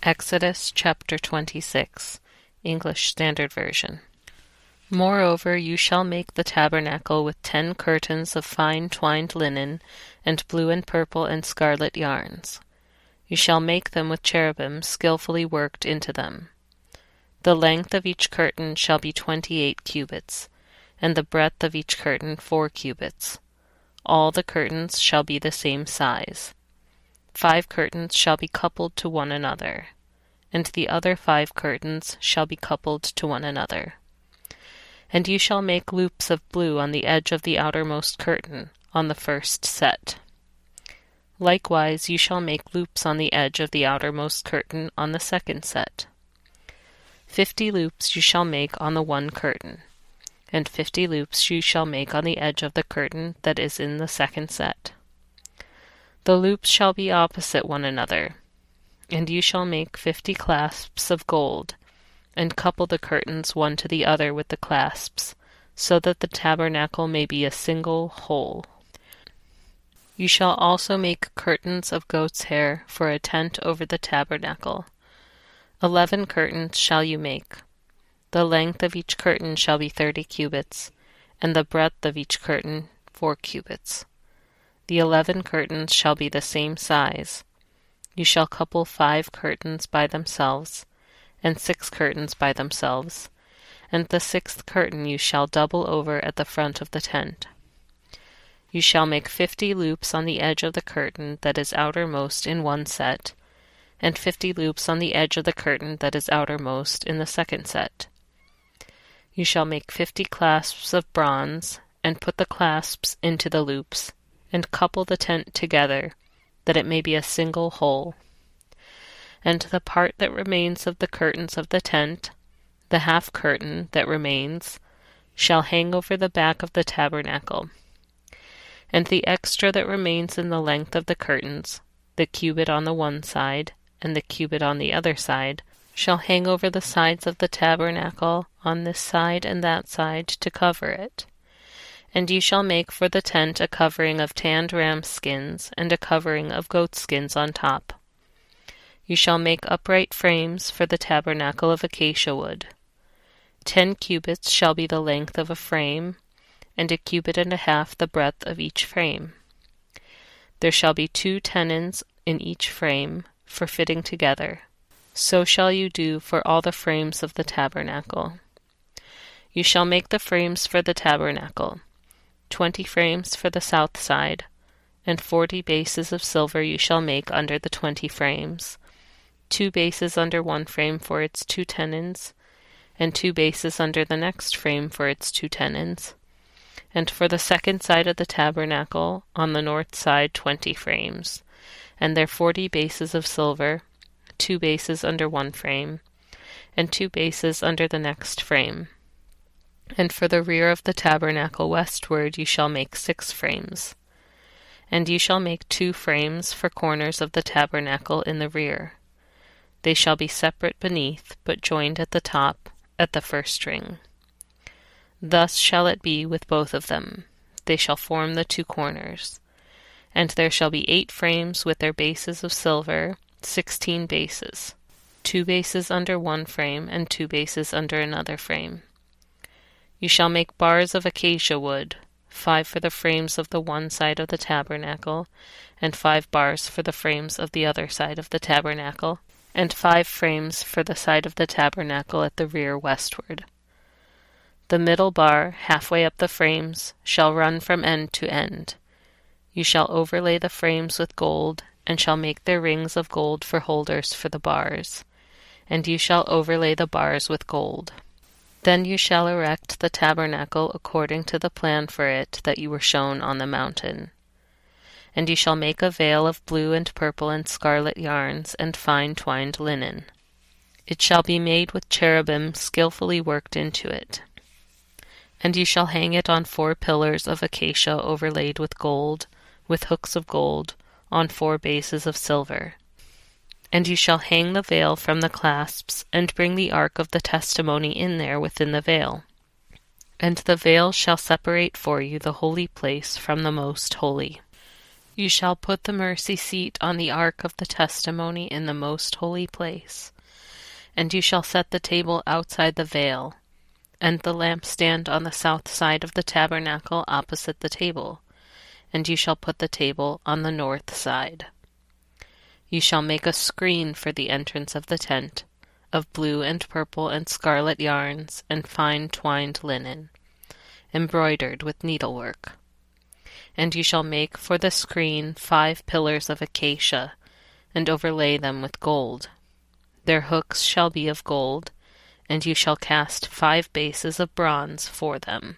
Exodus chapter 26, English Standard Version. Moreover, you shall make the tabernacle with 10 curtains of fine twined linen, and blue and purple and scarlet yarns. You shall make them with cherubim skillfully worked into them. The length of each curtain shall be 28 cubits, and the breadth of each curtain 4 cubits. All the curtains shall be the same size. 5 curtains shall be coupled to one another, and the other 5 curtains shall be coupled to one another. And you shall make loops of blue on the edge of the outermost curtain, on the first set. Likewise you shall make loops on the edge of the outermost curtain on the second set. 50 loops you shall make on the one curtain, and 50 loops you shall make on the edge of the curtain that is in the second set. The loops shall be opposite one another, and you shall make 50 clasps of gold, and couple the curtains one to the other with the clasps, so that the tabernacle may be a single whole. You shall also make curtains of goat's hair for a tent over the tabernacle. 11 curtains shall you make. The length of each curtain shall be 30 cubits, and the breadth of each curtain 4 cubits. The 11 curtains shall be the same size. You shall couple 5 curtains by themselves, and 6 curtains by themselves, and the 6th curtain you shall double over at the front of the tent. You shall make 50 loops on the edge of the curtain that is outermost in one set, and 50 loops on the edge of the curtain that is outermost in the second set. You shall make 50 clasps of bronze, and put the clasps into the loops, and couple the tent together, that it may be a single whole. And the part that remains of the curtains of the tent, the half curtain that remains, shall hang over the back of the tabernacle. And the extra that remains in the length of the curtains, the cubit on the one side, and the cubit on the other side, shall hang over the sides of the tabernacle on this side and that side to cover it. And you shall make for the tent a covering of tanned ram skins, and a covering of goatskins on top. You shall make upright frames for the tabernacle of acacia wood. 10 cubits shall be the length of a frame, and a cubit and a half the breadth of each frame. There shall be 2 tenons in each frame, for fitting together. So shall you do for all the frames of the tabernacle. You shall make the frames for the tabernacle, 20 frames for the south side, and 40 bases of silver you shall make under the 20 frames, 2 bases under one frame for its 2 tenons, and 2 bases under the next frame for its 2 tenons. And for the second side of the tabernacle, on the north side 20 frames, and their 40 bases of silver, 2 bases under one frame, and 2 bases under the next frame. And for the rear of the tabernacle westward you shall make 6 frames. And you shall make 2 frames for corners of the tabernacle in the rear. They shall be separate beneath, but joined at the top, at the first ring. Thus shall it be with both of them. They shall form the 2 corners. And there shall be 8 frames with their bases of silver, 16 bases, 2 bases under one frame, and 2 bases under another frame. You shall make bars of acacia wood, 5 for the frames of the one side of the tabernacle, and 5 bars for the frames of the other side of the tabernacle, and 5 frames for the side of the tabernacle at the rear westward. The middle bar, halfway up the frames, shall run from end to end. You shall overlay the frames with gold, and shall make their rings of gold for holders for the bars, and you shall overlay the bars with gold. Then you shall erect the tabernacle according to the plan for it that you were shown on the mountain. And you shall make a veil of blue and purple and scarlet yarns and fine twined linen. It shall be made with cherubim skillfully worked into it. And you shall hang it on 4 pillars of acacia overlaid with gold, with hooks of gold, on 4 bases of silver. And you shall hang the veil from the clasps, and bring the ark of the testimony in there within the veil. And the veil shall separate for you the holy place from the most holy. You shall put the mercy seat on the ark of the testimony in the most holy place. And you shall set the table outside the veil, and the lampstand on the south side of the tabernacle opposite the table, and you shall put the table on the north side. You shall make a screen for the entrance of the tent, of blue and purple and scarlet yarns and fine twined linen, embroidered with needlework. And you shall make for the screen 5 pillars of acacia, and overlay them with gold. Their hooks shall be of gold, and you shall cast 5 bases of bronze for them.